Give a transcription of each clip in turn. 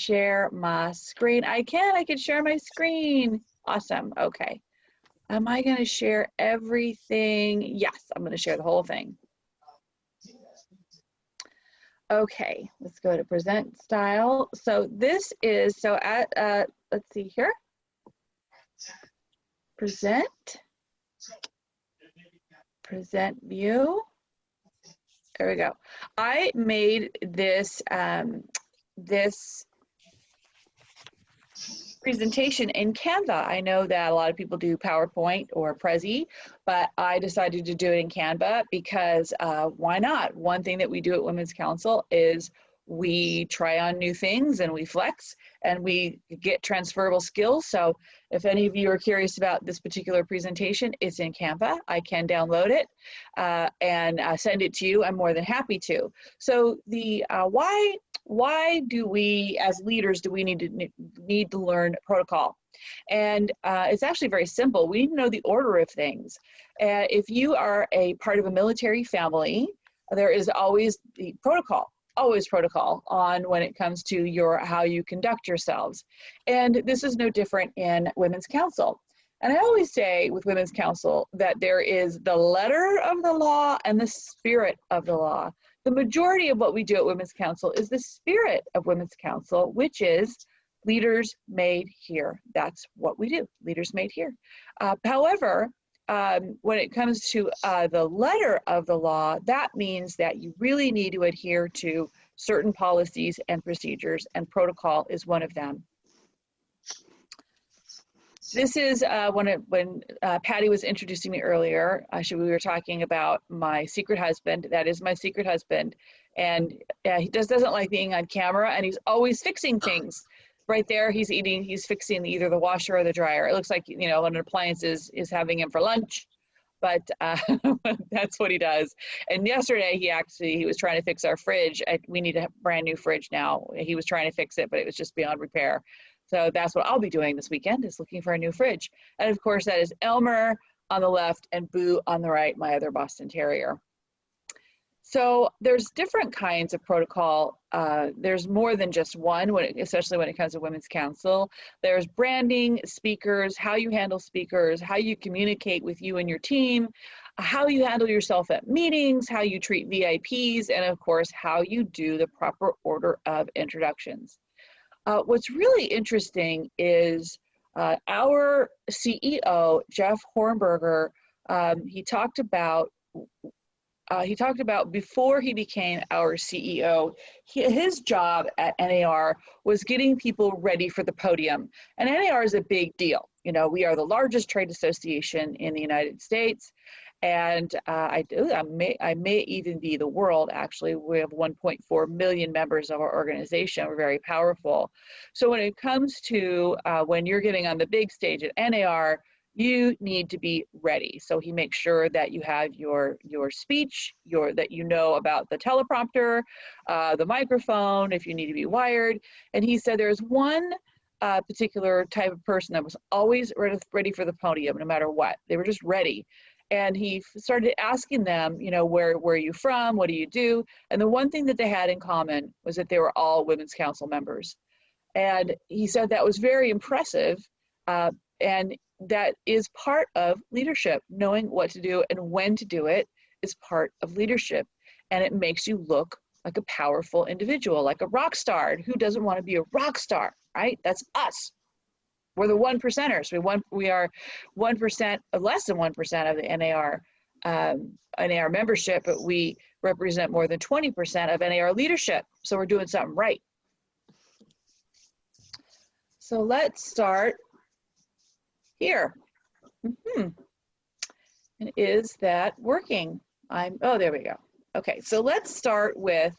share my screen? I can share my screen. Awesome, okay. Am I gonna share everything? Yes, I'm gonna share the whole thing. Okay, let's go to present style. So this is, so at, let's see here. Present view. There we go. I made this, this presentation in Canva. I know that a lot of people do PowerPoint or Prezi, but I decided to do it in Canva because why not? One thing that we do at Women's Council is we try on new things and we flex and we get transferable skills. So if any of you are curious about this particular presentation, it's in Canva. I can download it and send it to you. I'm more than happy to. So the why do we as leaders do we need to learn protocol? And it's actually very simple. We need to know the order of things. If you are a part of a military family, there is always the protocol. Always protocol on when it comes to how you conduct yourselves. And this is no different in Women's Council. And I always say with Women's Council that there is the letter of the law and the spirit of the law. The majority of what we do at Women's Council is the spirit of Women's Council, which is leaders made here. That's what we do, leaders made here. However, when it comes to the letter of the law, that means that you really need to adhere to certain policies and procedures, and protocol is one of them. This is when Patty was introducing me earlier, we were talking about my secret husband. That is my secret husband. And he doesn't like being on camera, and he's always fixing things. Right there, he's fixing either the washer or the dryer. It looks like, you know, an appliance is having him for lunch, but that's what he does. And yesterday, he was trying to fix our fridge. We need a brand new fridge now. He was trying to fix it, but it was just beyond repair. So that's what I'll be doing this weekend, is looking for a new fridge. And of course, that is Elmer on the left and Boo on the right, my other Boston Terrier. So there's different kinds of protocol. There's more than just one, especially when it comes to Women's Council. There's branding, speakers, how you handle speakers, how you communicate with you and your team, how you handle yourself at meetings, how you treat VIPs, and of course, how you do the proper order of introductions. What's really interesting is our CEO, Jeff Hornberger, he talked about before he became our CEO, his job at NAR was getting people ready for the podium. And NAR is a big deal. You know, we are the largest trade association in the United States. And I may even be the world, actually. We have 1.4 million members of our organization. We're very powerful. So when it comes to when you're getting on the big stage at NAR, you need to be ready. So he makes sure that you have your speech, that you know about the teleprompter, the microphone, if you need to be wired. And he said there's one particular type of person that was always ready for the podium, no matter what. They were just ready. And he started asking them, you know, where are you from? What do you do? And the one thing that they had in common was that they were all Women's Council members. And he said that was very impressive. And that is part of leadership. Knowing what to do and when to do it is part of leadership. And it makes you look like a powerful individual, like a rock star. Who doesn't want to be a rock star, right? That's us. We're the 1%ers. We are 1%, less than 1% of the NAR membership, but we represent more than 20% of NAR leadership. So we're doing something right. So let's start here. And is that working? Oh, there we go. Okay, so let's start with,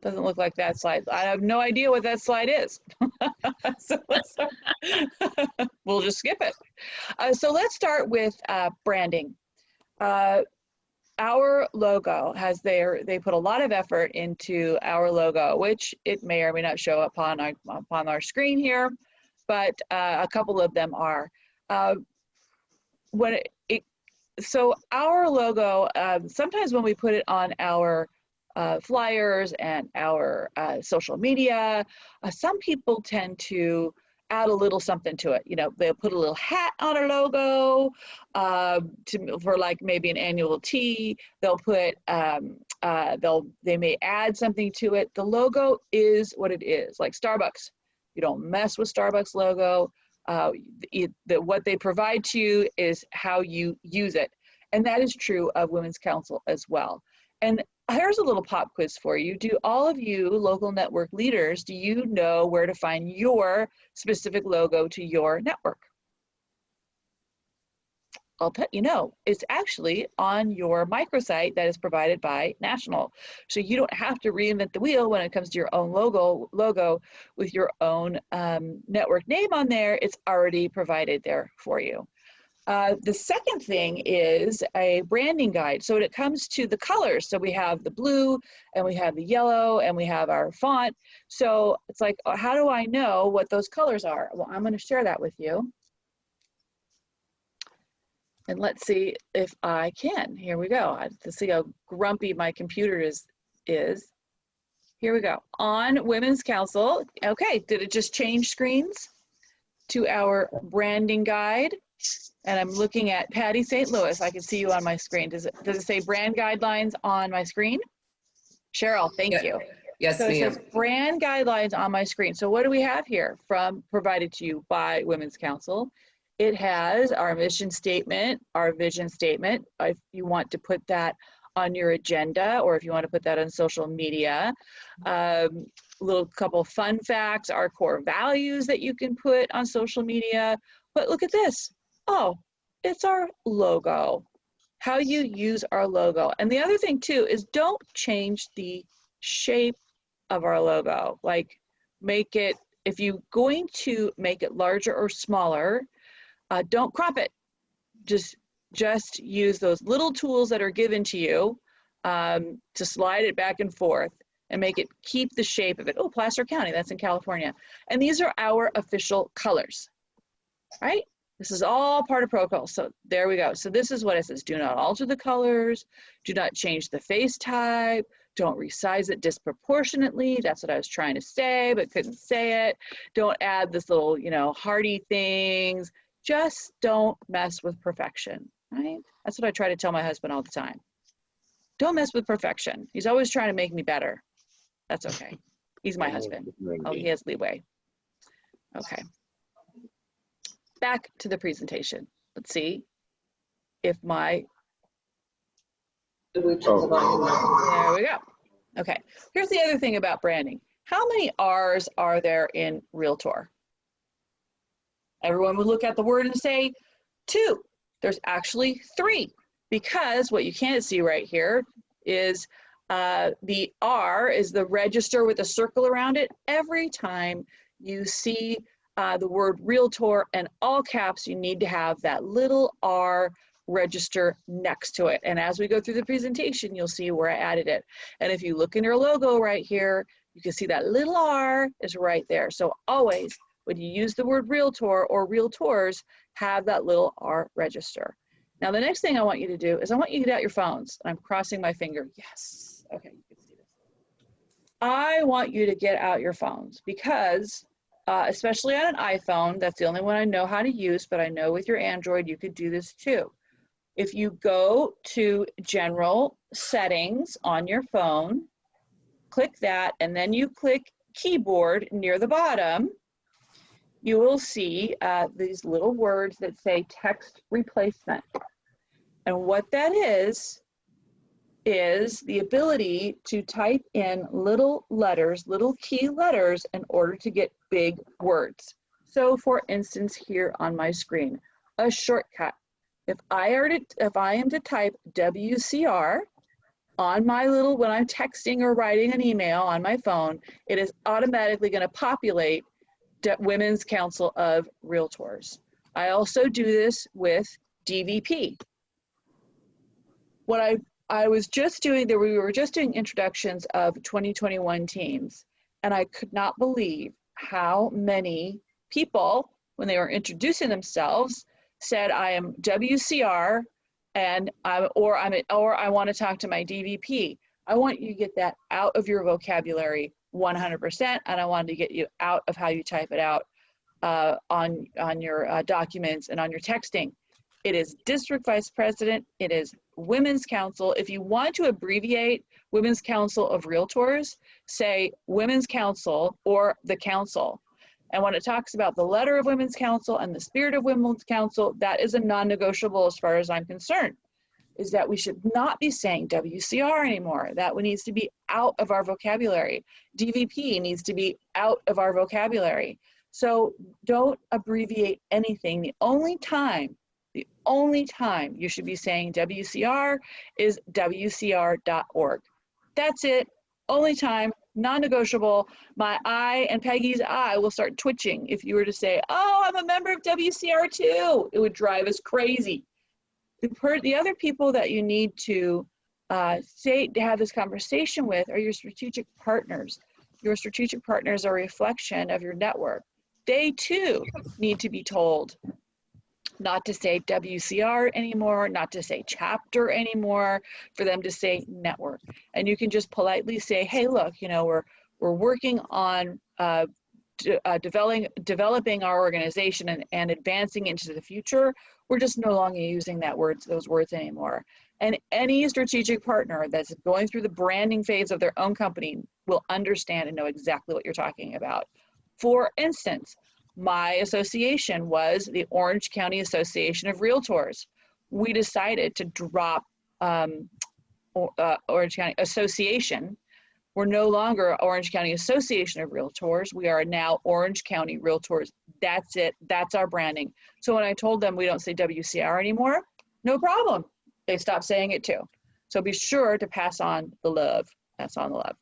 doesn't look like that slide. I have no idea what that slide is. So let's start. We'll just skip it. So let's start with branding. Our logo they put a lot of effort into our logo, which it may or may not show upon our screen here, but a couple of them are. So our logo, sometimes when we put it on our flyers and our social media. Some people tend to add a little something to it. You know, they'll put a little hat on a logo for like maybe an annual tea. They'll put, they may add something to it. The logo is what it is, like Starbucks. You don't mess with Starbucks logo. What they provide to you is how you use it. And that is true of Women's Council as well. And here's a little pop quiz for you. Do all of you local network leaders, do you know where to find your specific logo to your network? I'll let you know. It's actually on your microsite that is provided by National. So you don't have to reinvent the wheel when it comes to your own logo with your own network name on there. It's already provided there for you. The second thing is a branding guide. So when it comes to the colors, so we have the blue and we have the yellow and we have our font. So it's like, how do I know what those colors are? Well, I'm going to share that with you. And let's see if I can. Here we go. To see how grumpy my computer is. Here we go. On Women's Council. Okay, did it just change screens to our branding guide? And I'm looking at Patty St. Louis. I can see you on my screen. Does it say brand guidelines on my screen? Cheryl, thank you. Yes, so it ma'am. says brand guidelines on my screen. So what do we have here provided to you by Women's Council? It has our mission statement, our vision statement, if you want to put that on your agenda or if you want to put that on social media. Little couple fun facts, our core values that you can put on social media. But look at this. Oh, it's our logo. How you use our logo. And the other thing too is don't change the shape of our logo. Like make it, if you're going to make it larger or smaller, don't crop it. Just use those little tools that are given to you to slide it back and forth and make it keep the shape of it. Oh, Placer County, that's in California. And these are our official colors, right? This is all part of protocol. So there we go. So this is what it says. Do not alter the colors. Do not change the face type. Don't resize it disproportionately. That's what I was trying to say, but couldn't say it. Don't add this little, hearty things. Just don't mess with perfection, right? That's what I try to tell my husband all the time. Don't mess with perfection. He's always trying to make me better. That's okay. He's my husband. Oh, he has leeway. Okay. Back to the presentation. Let's see if there we go. Okay. Here's the other thing about branding. How many R's are there in Realtor? Everyone would look at the word and say 2. There's actually 3 because what you can't see right here is the R is the register with a circle around it. Every time you see the word Realtor in all caps, you need to have that little R register next to it. And as we go through the presentation, you'll see where I added it. And if you look in your logo right here, you can see that little R is right there. So always, when you use the word Realtor or Realtors, have that little R register. Now, the next thing I want you to do is I want you to get out your phones. I'm crossing my finger. Yes. Okay, you can see this. I want you to get out your phones because, especially on an iPhone, that's the only one I know how to use, but I know with your Android, you could do this too. If you go to General Settings on your phone, click that, and then you click Keyboard near the bottom, you will see these little words that say text replacement. And what that is the ability to type in little letters, little key letters in order to get big words. So for instance, here on my screen, a shortcut. If I am to type WCR on my when I'm texting or writing an email on my phone, it is automatically going to populate Women's Council of Realtors. I also do this with DVP. What I was just doing, we were just doing introductions of 2021 teams, and I could not believe how many people, when they were introducing themselves, said I am WCR and I want to talk to my DVP. I want you to get that out of your vocabulary 100%, and I wanted to get you out of how you type it out on your documents and on your texting. It is district vice president. It is women's council. If you want to abbreviate Women's Council of Realtors, say Women's Council or the council. And when it talks about the letter of Women's Council and the spirit of Women's Council, that is a non-negotiable as far as I'm concerned, is that we should not be saying WCR anymore. That one needs to be out of our vocabulary. DVP needs to be out of our vocabulary. So don't abbreviate anything. The only time you should be saying WCR is WCR.org. That's it. Only time, non-negotiable. My eye and Peggy's eye will start twitching if you were to say, oh, I'm a member of WCR too. It would drive us crazy. The other people that you need to have this conversation with are your strategic partners. Your strategic partners are a reflection of your network. They too need to be told not to say WCR anymore, not to say chapter anymore, for them to say network. And you can just politely say, hey, look, you know, we're working on developing our organization and advancing into the future. We're just no longer using those words anymore. And any strategic partner that's going through the branding phase of their own company will understand and know exactly what you're talking about. For instance, my association was the Orange County Association of Realtors. We decided to drop Orange County Association. We're no longer Orange County Association of Realtors. We are now Orange County Realtors. That's it. That's our branding. So when I told them we don't say WCR anymore, no problem. They stopped saying it too. So be sure to pass on the love. Pass on the love.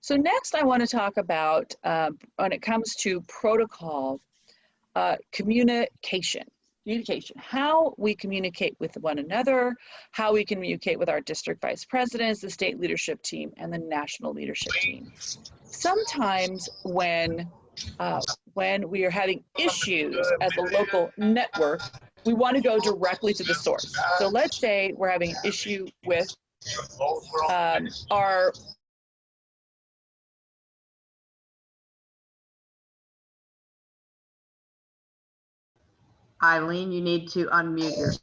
So next I want to talk about, when it comes to protocol, communication, how we communicate with one another, how we communicate with our district vice presidents, the state leadership team, and the national leadership team. Sometimes when we are having issues as a local network, we want to go directly to the source. So let's say we're having an issue with our Eileen, you need to unmute yourself.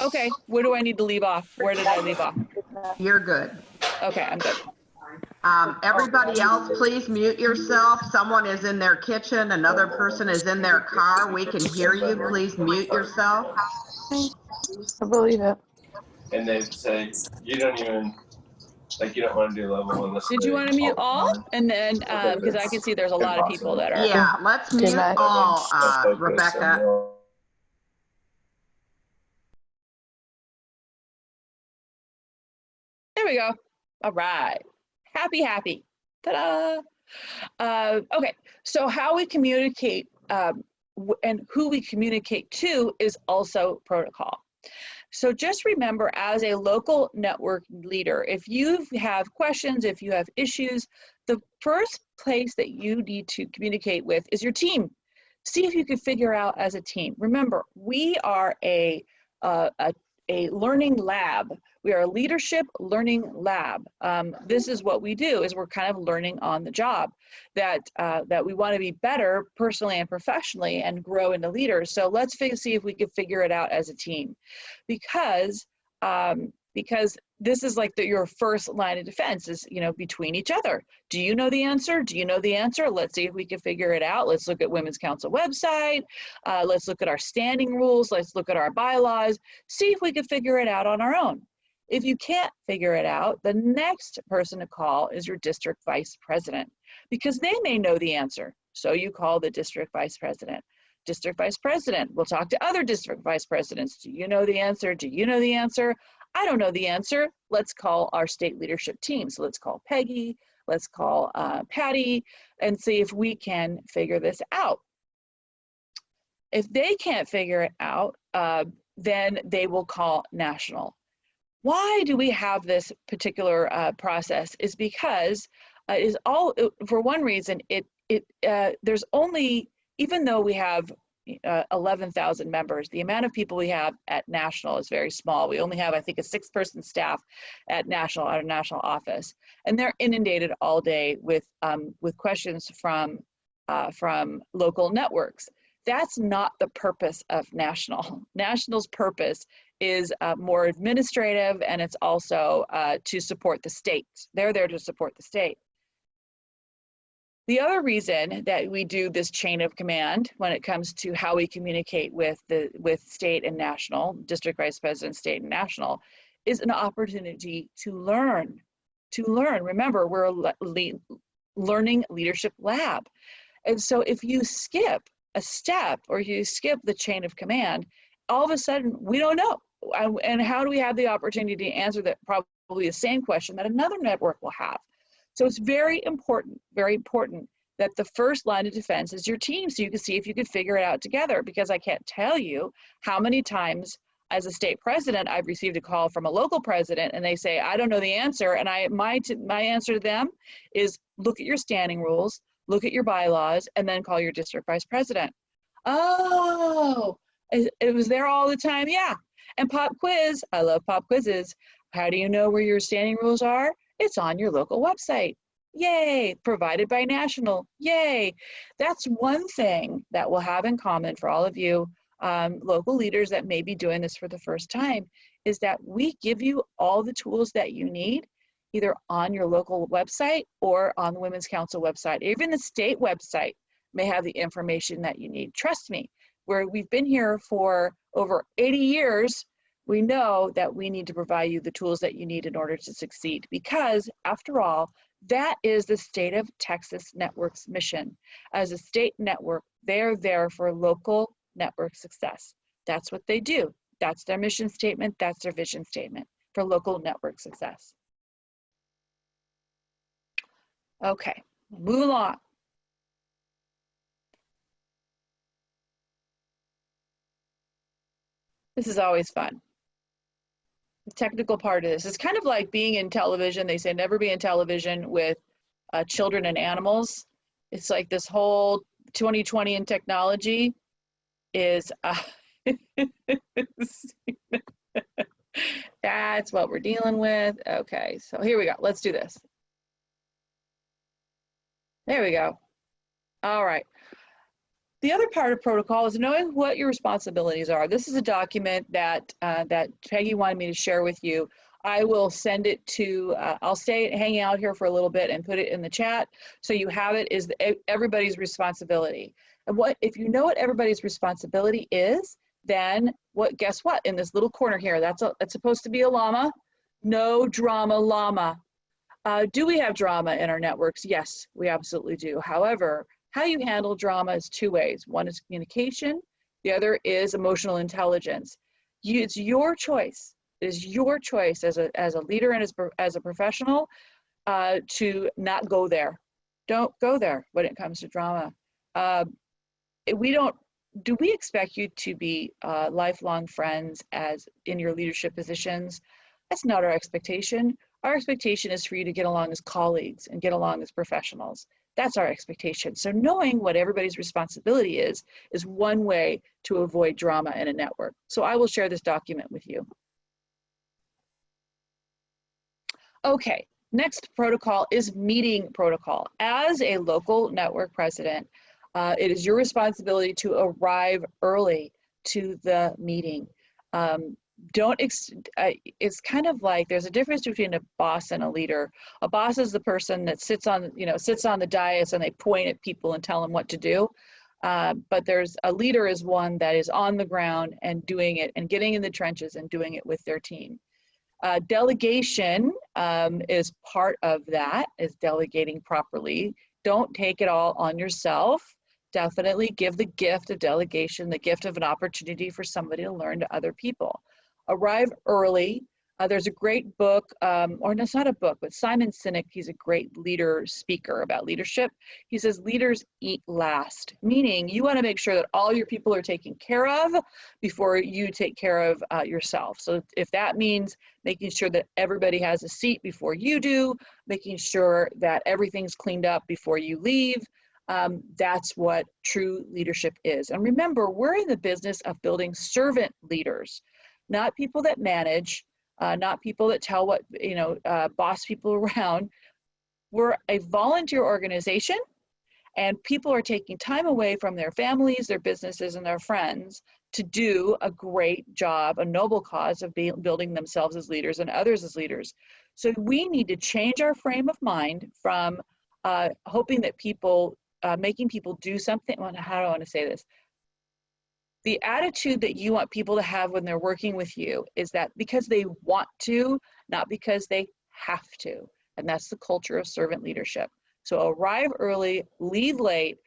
Okay, where do I need to leave off? Where did I leave off? You're good. Okay, I'm good. Everybody else, please mute yourself. Someone is in their kitchen. Another person is in their car. We can hear you. Please mute yourself. I believe it. And they say, you don't even, like, you don't want to do level one. Did you want to mute all? And then, because I can see there's a lot of people that are. Yeah, let's mute all, Rebecca. There we go. All right. Happy. Ta-da. Okay, so how we communicate and who we communicate to is also protocol. So just remember, as a local network leader, if you have questions, if you have issues, the first place that you need to communicate with is your team. See if you can figure out as a team. Remember, we are a learning lab. We are a leadership learning lab. This is what we do, is we're kind of learning on the job, that we want to be better personally and professionally and grow into leaders. So let's see if we can figure it out as a team, because this is like your first line of defense is, you know, between each other. Do you know the answer? Do you know the answer? Let's see if we can figure it out. Let's look at Women's Council website. Let's look at our standing rules. Let's look at our bylaws. See if we can figure it out on our own. If you can't figure it out, the next person to call is your district vice president, because they may know the answer. So you call the district vice president. District vice president will talk to other district vice presidents. Do you know the answer? Do you know the answer? I don't know the answer. Let's call our state leadership team. So let's call Peggy, let's call Patty, and see if we can figure this out. If they can't figure it out, then they will call national. Why do we have this particular process? Is because for one reason, there's only, even though we have, 11,000 members. The amount of people we have at national is very small. We only have, I think, a 6-person staff at our national office, and they're inundated all day with questions from local networks. That's not the purpose of national. National's purpose is more administrative, and it's also to support the state. They're there to support the state. The other reason that we do this chain of command when it comes to how we communicate with state and national, district vice president, state and national, is an opportunity to learn. Remember, we're a learning leadership lab. And so if you skip a step or you skip the chain of command, all of a sudden we don't know. And how do we have the opportunity to answer that probably the same question that another network will have? So it's very important that the first line of defense is your team, so you can see if you could figure it out together, because I can't tell you how many times as a state president I've received a call from a local president and they say, I don't know the answer, and my answer to them is look at your standing rules, look at your bylaws, and then call your district vice president. Oh, it was there all the time, yeah. And pop quiz, I love pop quizzes. How do you know where your standing rules are? It's on your local website. Yay, provided by national, yay. That's one thing that we'll have in common for all of you local leaders that may be doing this for the first time, is that we give you all the tools that you need, either on your local website or on the Women's Council website. Even the state website may have the information that you need. Trust me, where we've been here for over 80 years, we know that we need to provide you the tools that you need in order to succeed, because after all, that is the State of Texas Network's mission. As a state network, they're there for local network success. That's what they do. That's their mission statement. That's their vision statement for local network success. Okay, move along. This is always fun. The technical part of this is kind of like being in television. They say never be in television with children and animals. It's like this whole 2020 in technology is that's what we're dealing with. Okay, so here we go. Let's do this. There we go. All right. The other part of protocol is knowing what your responsibilities are. This is a document that that Peggy wanted me to share with you. I will send it to, I'll stay hanging out here for a little bit and put it in the chat. So you have it, is everybody's responsibility. And what, if you know what everybody's responsibility is, then guess what? In this little corner here, that's supposed to be a llama. No drama llama. Do we have drama in our networks? Yes, we absolutely do. However, how you handle drama is two ways. One is communication. The other is emotional intelligence. It's your choice. It is your choice as a leader and as a professional to not go there. Don't go there when it comes to drama. Do we expect you to be lifelong friends as in your leadership positions? That's not our expectation. Our expectation is for you to get along as colleagues and get along as professionals. That's our expectation. So knowing what everybody's responsibility is one way to avoid drama in a network. So I will share this document with you. Okay, next protocol is meeting protocol. As a local network president, it is your responsibility to arrive early to the meeting. It's kind of like there's a difference between a boss and a leader. A boss is the person that sits on the dais and they point at people and tell them what to do. But there's a leader is one that is on the ground and doing it and getting in the trenches and doing it with their team. Delegation is part of that, is delegating properly. Don't take it all on yourself. Definitely give the gift of delegation, the gift of an opportunity for somebody to learn to other people. Arrive early. There's a great book, or it's not a book, but Simon Sinek, he's a great leader speaker about leadership. He says leaders eat last, meaning you want to make sure that all your people are taken care of before you take care of yourself. So if that means making sure that everybody has a seat before you do, making sure that everything's cleaned up before you leave, That's what true leadership is. And remember, we're in the business of building servant leaders, not people that manage, not people that tell what, boss people around. We're a volunteer organization, and people are taking time away from their families, their businesses, and their friends to do a great job, a noble cause of building themselves as leaders and others as leaders. So we need to change our frame of mind from hoping that people, making people do something. How do I want to say this? The attitude that you want people to have when they're working with you is that because they want to, not because they have to. And that's the culture of servant leadership. So arrive early, leave late,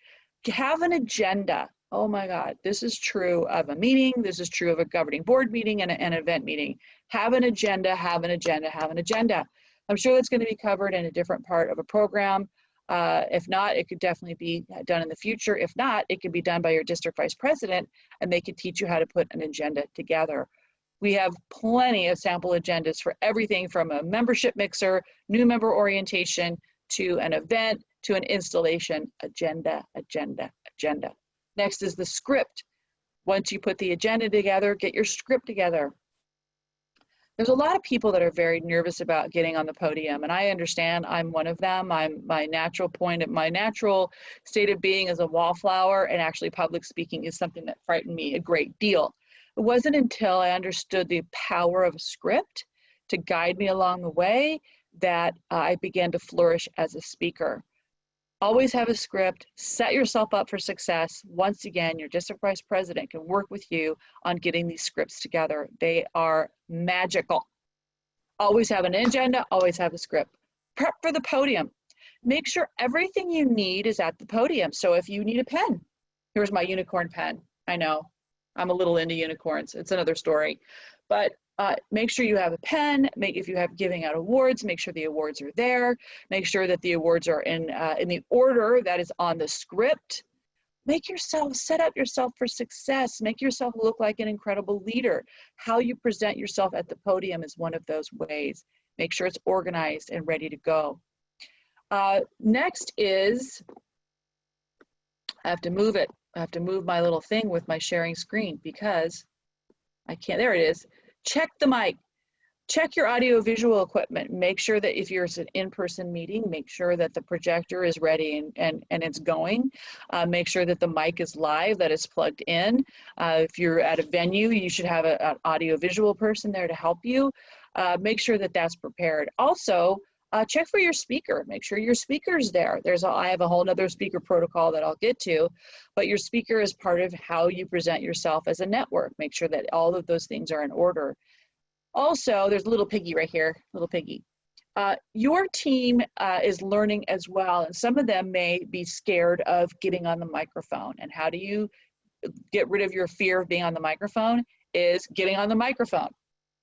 have an agenda. Oh my God, this is true of a meeting. This is true of a governing board meeting and an event meeting. Have an agenda, have an agenda, have an agenda. I'm sure that's going to be covered in a different part of a program. If not, it could definitely be done in the future. If not, it could be done by your district vice president, and they could teach you how to put an agenda together. We have plenty of sample agendas for everything from a membership mixer, new member orientation, to an event, to an installation. Agenda, agenda, agenda. Next is the script. Once you put the agenda together, get your script together. There's a lot of people that are very nervous about getting on the podium, and I understand. I'm one of them. My natural state of being is a wallflower, and actually public speaking is something that frightened me a great deal. It wasn't until I understood the power of a script to guide me along the way that I began to flourish as a speaker. Always have a script, set yourself up for success. Once again, your district vice president can work with you on getting these scripts together. They are magical. Always have an agenda, always have a script. Prep for the podium. Make sure everything you need is at the podium. So if you need a pen, here's my unicorn pen. I know, I'm a little into unicorns. It's another story. But make sure you have a pen. If you have giving out awards, make sure the awards are there. Make sure that the awards are in the order that is on the script. Set up yourself for success. Make yourself look like an incredible leader. How you present yourself at the podium is one of those ways. Make sure it's organized and ready to go. Next is, I have to move it. I have to move my little thing with my sharing screen because I can't, there it is. Check the mic. Check your audio visual equipment. Make sure that if you're an in-person meeting, make sure that the projector is ready and it's going. Make sure that the mic is live, that it's plugged in. If you're at a venue, you should have an audio visual person there to help you. Make sure that that's prepared. Also, check for your speaker. Make sure your speaker's there. I have a whole nother speaker protocol that I'll get to, but your speaker is part of how you present yourself as a network. Make sure that all of those things are in order. Also, there's a little piggy right here, little piggy. Your team is learning as well, and some of them may be scared of getting on the microphone. And how do you get rid of your fear of being on the microphone? Is getting on the microphone.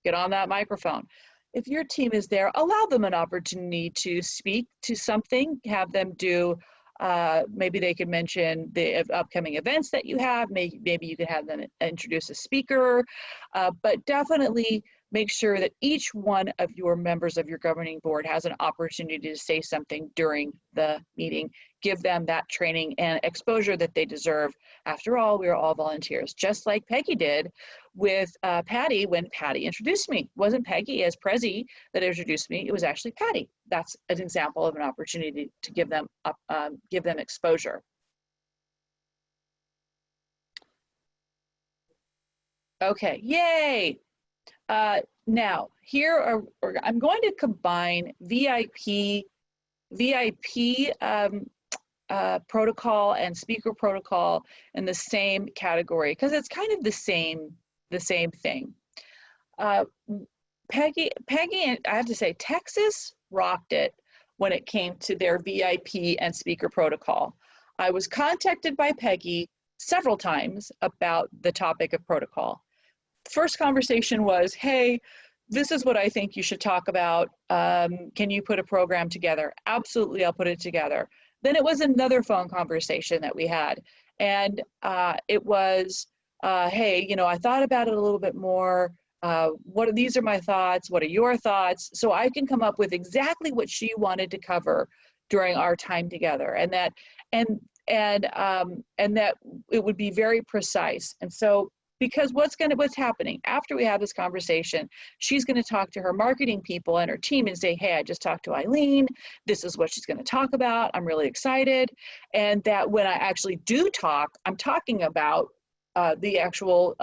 Get on that microphone. If your team is there, allow them an opportunity to speak to something, have them do, maybe they could mention the upcoming events that you have, maybe you could have them introduce a speaker, but definitely make sure that each one of your members of your governing board has an opportunity to say something during the meeting. Give them that training and exposure that they deserve. After all, we are all volunteers, just like Peggy did with Patty when Patty introduced me. It wasn't Peggy as Prezi that introduced me, it was actually Patty. That's an example of an opportunity to give them exposure. Okay, yay! Now, I'm going to combine VIP protocol and speaker protocol in the same category because it's kind of the same thing. Peggy, and I have to say, Texas rocked it when it came to their VIP and speaker protocol. I was contacted by Peggy several times about the topic of protocol. First conversation was, hey, this is what I think you should talk about. Can you put a program together? Absolutely, I'll put it together. Then it was another phone conversation that we had. And it was, hey, I thought about it a little bit more. These are my thoughts. What are your thoughts? So I can come up with exactly what she wanted to cover during our time together. And and that it would be very precise. And so, because what's happening after we have this conversation, she's going to talk to her marketing people and her team and say, hey, I just talked to Eileen. This is what she's going to talk about. I'm really excited. And that when I actually do talk, I'm talking about the actual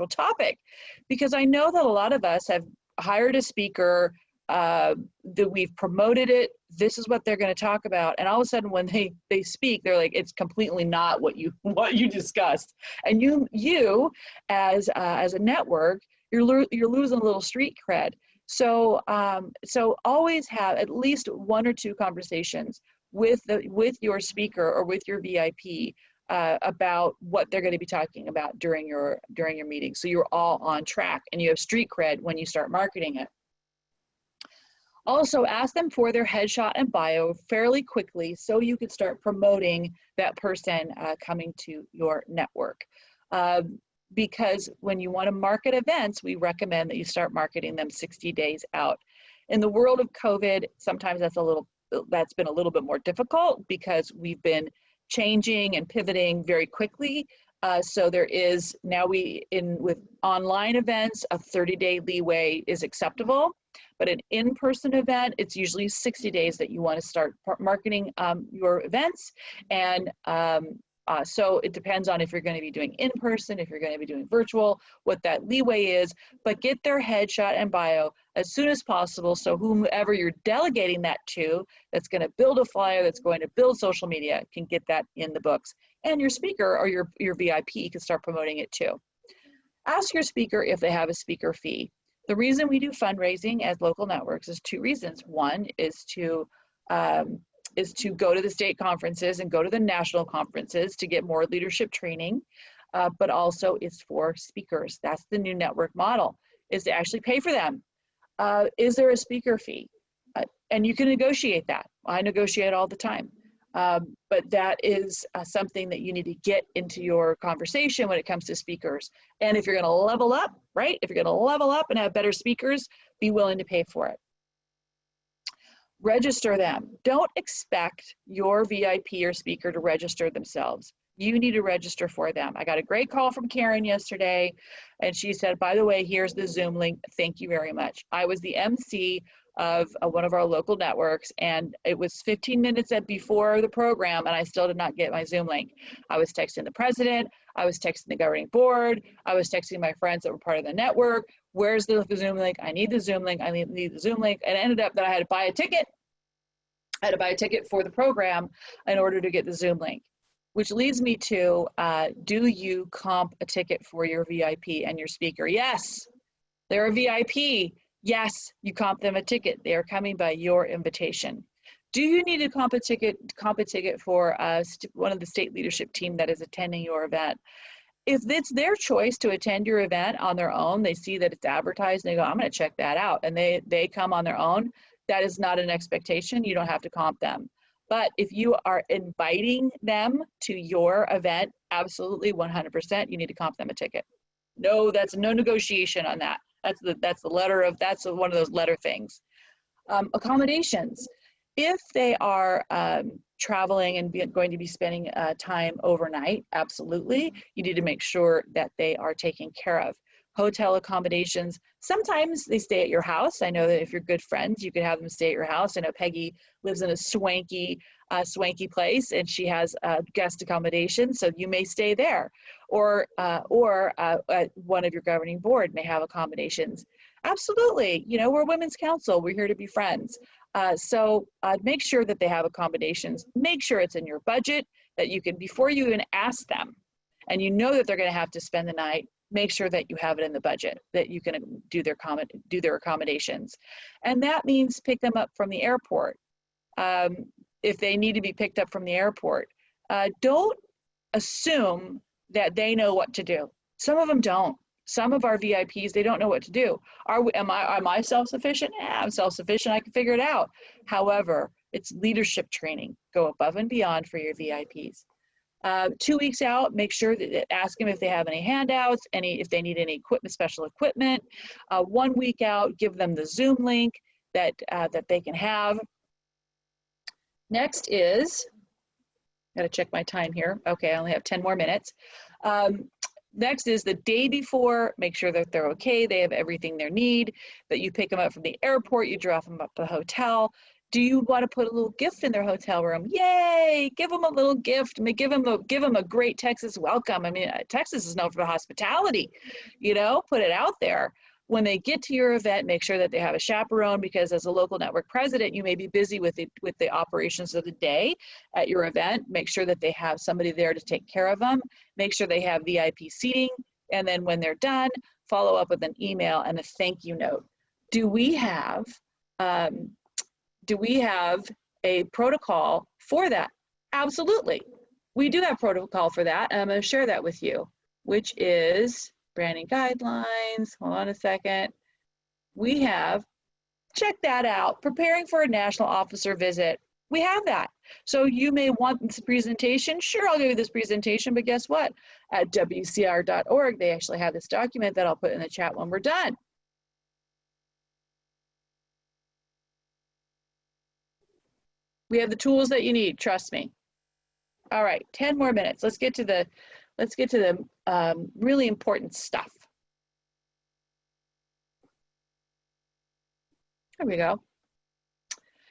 topic, because I know that a lot of us have hired a speaker, that we've promoted it. This is what they're going to talk about, and all of a sudden, when they speak, they're like, it's completely not what you discussed. And you as a network, you're losing a little street cred. So always have at least one or two conversations with your speaker or with your VIP about what they're going to be talking about during your meeting, so you're all on track and you have street cred when you start marketing it. Also, ask them for their headshot and bio fairly quickly so you can start promoting that person coming to your network. Because when you want to market events, we recommend that you start marketing them 60 days out. In the world of COVID, sometimes that's been a little bit more difficult because we've been changing and pivoting very quickly. So there is now with online events, a 30-day leeway is acceptable. But an in-person event, it's usually 60 days that you want to start marketing your events. And so it depends on if you're going to be doing in-person, if you're going to be doing virtual, what that leeway is. But get their headshot and bio as soon as possible, so whomever you're delegating that to, that's going to build a flyer, that's going to build social media, can get that in the books. And your speaker or your VIP can start promoting it too. Ask your speaker if they have a speaker fee. The reason we do fundraising as local networks is two reasons. One is to go to the state conferences and go to the national conferences to get more leadership training, but also it's for speakers. That's the new network model, is to actually pay for them. Is there a speaker fee? And you can negotiate that. I negotiate all the time. But that is something that you need to get into your conversation when it comes to speakers. And if you're going to level up, right? If you're going to level up and have better speakers, be willing to pay for it. Register them. Don't expect your VIP or speaker to register themselves. You need to register for them. I got a great call from Karen yesterday, and she said, by the way, here's the Zoom link. Thank you very much. I was the MC of one of our local networks, and it was 15 minutes before the program, and I still did not get my Zoom link. I was texting the president, I was texting the governing board, I was texting my friends that were part of the network. Where's the Zoom link? I need the Zoom link. I need the Zoom link. And it ended up that I had to buy a ticket. I had to buy a ticket for the program in order to get the Zoom link, which leads me to, do you comp a ticket for your VIP and your speaker? Yes, they're a VIP. Yes, you comp them a ticket. They are coming by your invitation. Do you need to comp a ticket for one of the state leadership team that is attending your event? If it's their choice to attend your event on their own, they see that it's advertised and they go, I'm going to check that out, and they come on their own, that is not an expectation. You don't have to comp them. But if you are inviting them to your event, absolutely 100%, you need to comp them a ticket. No, that's no negotiation on that. That's one of those letter things. Accommodations. If they are traveling and going to be spending time overnight, absolutely, you need to make sure that they are taken care of. Hotel accommodations, sometimes they stay at your house. I know that if you're good friends, you could have them stay at your house. I know Peggy lives in a swanky place, and she has guest accommodation, so you may stay there. Or one of your governing board may have accommodations. Absolutely, we're Women's Council. We're here to be friends. So make sure that they have accommodations. Make sure it's in your budget, that you can, before you even ask them, and you know that they're going to have to spend the night, make sure that you have it in the budget, that you can do their accommodations. And that means pick them up from the airport. If they need to be picked up from the airport, don't assume that they know what to do. Some of them don't. Some of our VIPs, they don't know what to do. Am I self-sufficient? Yeah, I'm self-sufficient. I can figure it out. However, it's leadership training. Go above and beyond for your VIPs. 2 weeks out, make sure that ask them if they have any handouts, if they need any special equipment. 1 week out, give them the Zoom link that they can have. Next is, Got to check my time here. Okay, I only have 10 more minutes. Next is the day before, make sure that they're okay, they have everything they need, that you pick them up from the airport, you drop them up to the hotel. Do you want to put a little gift in their hotel room? Yay, give them a little gift, give them a great Texas welcome. I mean, Texas is known for hospitality, you know, put it out there. When they get to your event, make sure that they have a chaperone, because as a local network president, you may be busy with the operations of the day at your event. Make sure that they have somebody there to take care of them. Make sure they have VIP seating. And then when they're done, follow up with an email and a thank you note. Do we have a protocol for that? Absolutely. We do have protocol for that. And I'm going to share that with you, which is branding guidelines. Hold on a second. We have, check that out, preparing for a national officer visit. We have that. So you may want this presentation. Sure, I'll give you this presentation, but guess what? At WCR.org, they actually have this document that I'll put in the chat when we're done. We have the tools that you need, trust me. All right, 10 more minutes. Let's get to the really important stuff. There we go.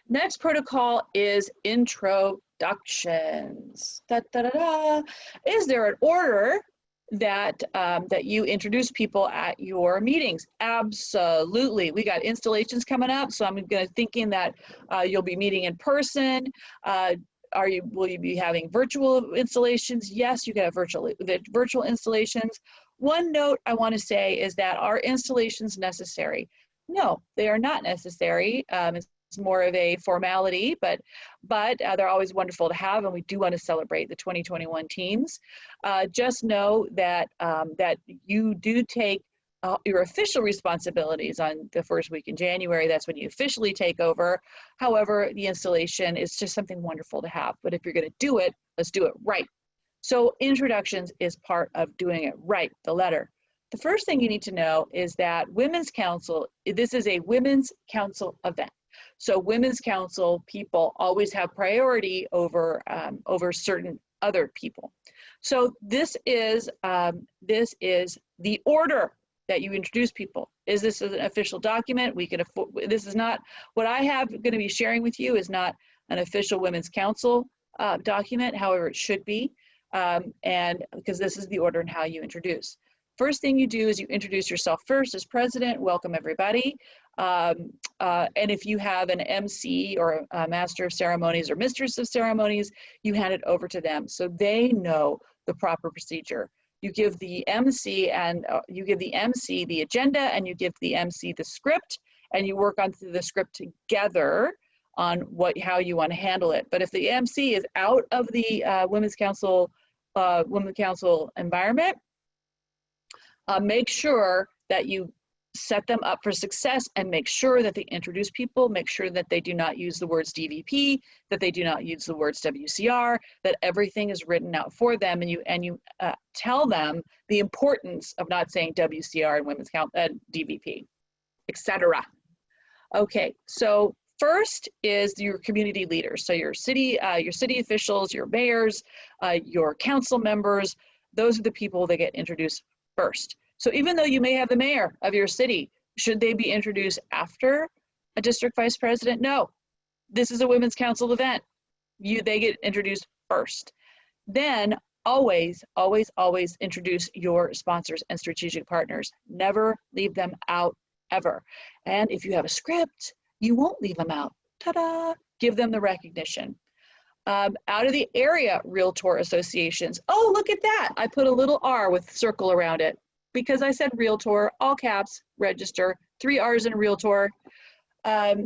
Next protocol is introductions. Da, da, da, da. Is there an order that you introduce people at your meetings? Absolutely. We got installations coming up, so I'm thinking that you'll be meeting in person. Will you be having virtual installations? Yes, you can have virtual installations. One note I want to say is that are installations necessary? No, they are not necessary. It's more of a formality, but they're always wonderful to have, and we do want to celebrate the 2021 teams. Just know that that you do take your official responsibilities on the first week in January. That's when you officially take over. However, the installation is just something wonderful to have. But if you're going to do it, let's do it right. So introductions is part of doing it right, the letter. The first thing you need to know is that Women's Council, this is a Women's Council event. So Women's Council people always have priority over certain other people. So this is the order that you introduce people. Is this an official document? This is not, what I have going to be sharing with you is not an official Women's Council document, however it should be, and because this is the order and how you introduce. First thing you do is you introduce yourself first as president, welcome everybody, and if you have an MC or a master of ceremonies or mistress of ceremonies, you hand it over to them so they know the proper procedure. You give the MC the agenda, and you give the MC the script, and you work on the script together on how you want to handle it. But if the MC is out of the Women's Council environment, make sure that you set them up for success and make sure that they introduce people, make sure that they do not use the words DVP, that they do not use the words WCR, that everything is written out for them, and you tell them the importance of not saying WCR and Women's DVP, etc. Okay, so first is your community leaders. So your city officials, your mayors, your council members, those are the people that get introduced first. So even though you may have the mayor of your city, should they be introduced after a district vice president? No, this is a Women's Council event. They get introduced first. Then always, always, always introduce your sponsors and strategic partners. Never leave them out, ever. And if you have a script, you won't leave them out. Ta-da! Give them the recognition. Out of the area Realtor associations. Oh, look at that. I put a little R with circle around it because I said Realtor, all caps, register, 3 R's in Realtor. Out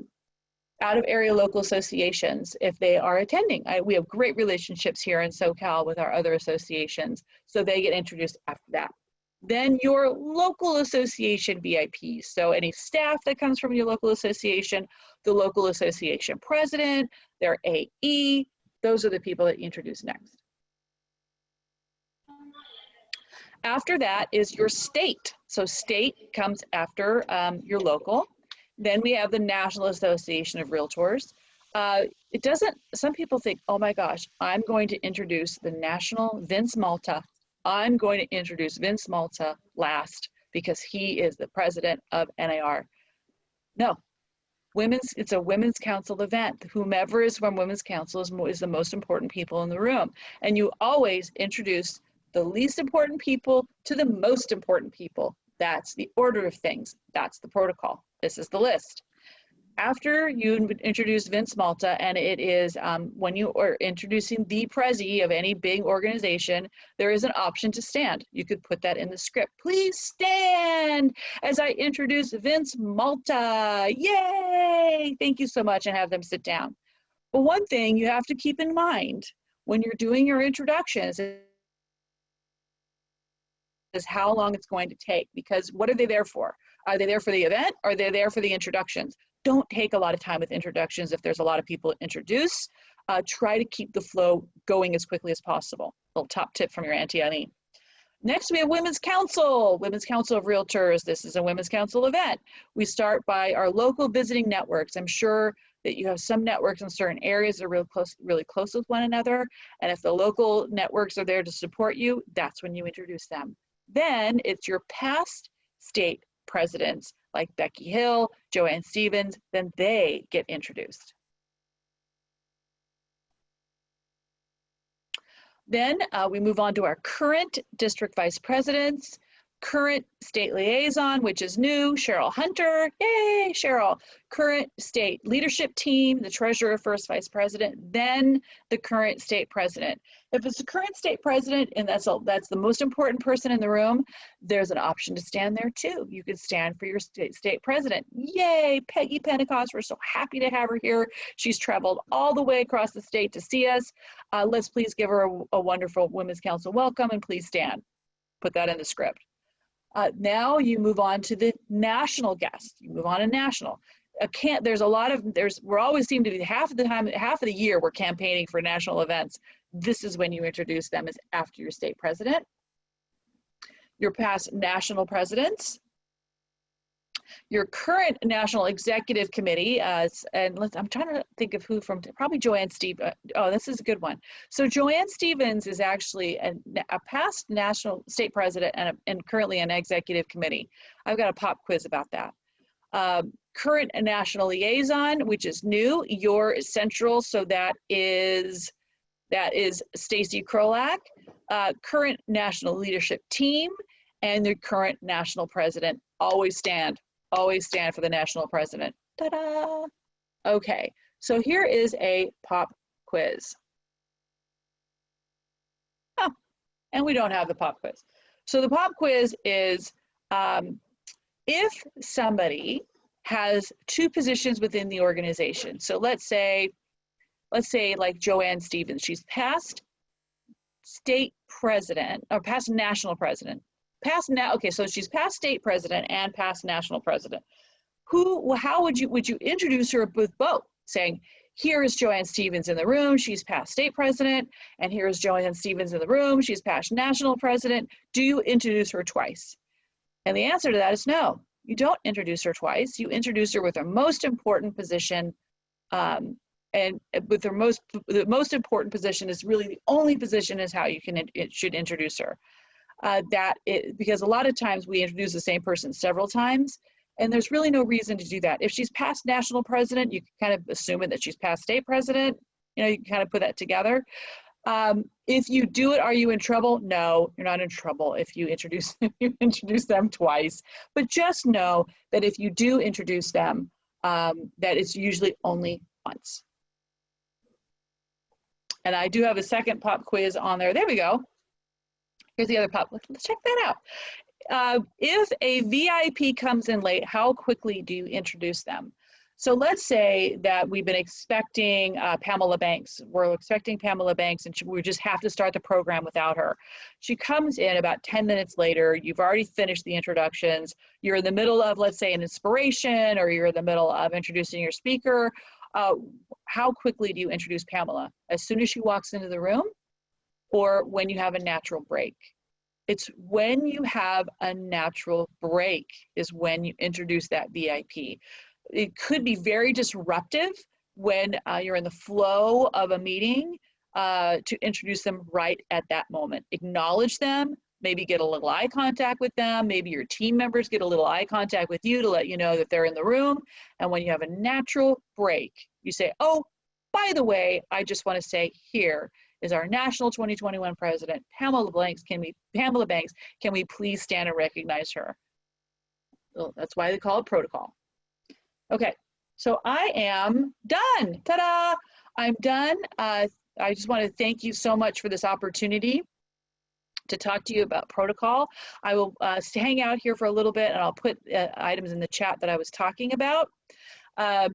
of area local associations, if they are attending. We have great relationships here in SoCal with our other associations, so they get introduced after that. Then your local association VIPs. So any staff that comes from your local association, the local association president, their AE, those are the people that you introduce next. After that is your state. So state comes after your local. Then we have the National Association of Realtors. It doesn't, some people think, oh my gosh, I'm going to introduce the national Vince Malta. I'm going to introduce Vince Malta last because he is the president of NAR. No, it's a women's council event. Whomever is from women's council is the most important people in the room. And you always introduce the least important people to the most important people. That's the order of things. That's the protocol. This is the list. After you introduce Vince Malta, and it is when you are introducing the prezi of any big organization, there is an option to stand. You could put that in the script. Please stand as I introduce Vince Malta. Yay! Thank you so much, and have them sit down. But one thing you have to keep in mind when you're doing your introductions is how long it's going to take, because what are they there for? Are they there for the event, or are they there for the introductions? Don't take a lot of time with introductions if there's a lot of people to introduce. Try to keep the flow going as quickly as possible. A little top tip from your Auntie Annie. Next, we have Women's Council, Women's Council of Realtors. This is a Women's Council event. We start by our local visiting networks. I'm sure that you have some networks in certain areas that are really close with one another. And if the local networks are there to support you, that's when you introduce them. Then it's your past state presidents like Becky Hill, Joanne Stevens, then they get introduced. Then we move on to our current district vice presidents, current state liaison, which is new, Cheryl Hunter, yay, Cheryl. Current state leadership team, the treasurer, first vice president, then the current state president. If it's the current state president and that's the most important person in the room, there's an option to stand there too. You can stand for your state president. Yay, Peggy Pentecost, we're so happy to have her here. She's traveled all the way across the state to see us. Let's please give her a wonderful Women's Council welcome, and please stand. Put that in the script. Now you move on to the national guest. You move on to national. We're always seem to be half of the year we're campaigning for national events. This is when you introduce them, as after your state president, your past national presidents, your current national executive committee, and I'm trying to think of who from, probably Joanne Stevens. Oh, this is a good one. So Joanne Stevens is actually a past national state president and currently an executive committee. I've got a pop quiz about that. Current national liaison, which is new, your central, so that is Stacy Krolak. Current national leadership team, and the current national president. Always stand for the national president. Ta-da! Okay, so here is a pop quiz. Oh, and we don't have the pop quiz. So the pop quiz is, if somebody has two positions within the organization. So let's say like Joanne Stevens, she's past state president, or past national president. Okay, so she's past state president and past national president. How would you introduce her with both? Saying, here is Joanne Stevens in the room, she's past state president, and here is Joanne Stevens in the room, she's past national president. Do you introduce her twice? And the answer to that is no. You don't introduce her twice. You introduce her with her most important position, and with the most important position is really the only position is how you should introduce her. Because a lot of times we introduce the same person several times, and there's really no reason to do that. If she's past national president, you can kind of assume that she's past state president. You know, you can kind of put that together. If you do it, are you in trouble? No, you're not in trouble if you introduce them twice. But just know that if you do introduce them, that it's usually only once. And I do have a second pop quiz on there. There we go. Here's the other pop. Let's check that out. If a VIP comes in late, how quickly do you introduce them? So let's say that we've been expecting Pamela Banks. We're expecting Pamela Banks, and we just have to start the program without her. She comes in about 10 minutes later. You've already finished the introductions. You're in the middle of, let's say, an inspiration, or you're in the middle of introducing your speaker. How quickly do you introduce Pamela? As soon as she walks into the room, or when you have a natural break? It's when you have a natural break is when you introduce that VIP. It could be very disruptive when you're in the flow of a meeting to introduce them right at that moment. Acknowledge them, maybe get a little eye contact with them, maybe your team members get a little eye contact with you to let you know that they're in the room. And when you have a natural break, you say, oh, by the way, I just want to say here is our national 2021 president, Pamela Banks. Can we please stand and recognize her? Well, that's why they call it protocol. Okay, so I am done. Ta-da! I'm done. I just want to thank you so much for this opportunity to talk to you about protocol. I will hang out here for a little bit, and I'll put items in the chat that I was talking about.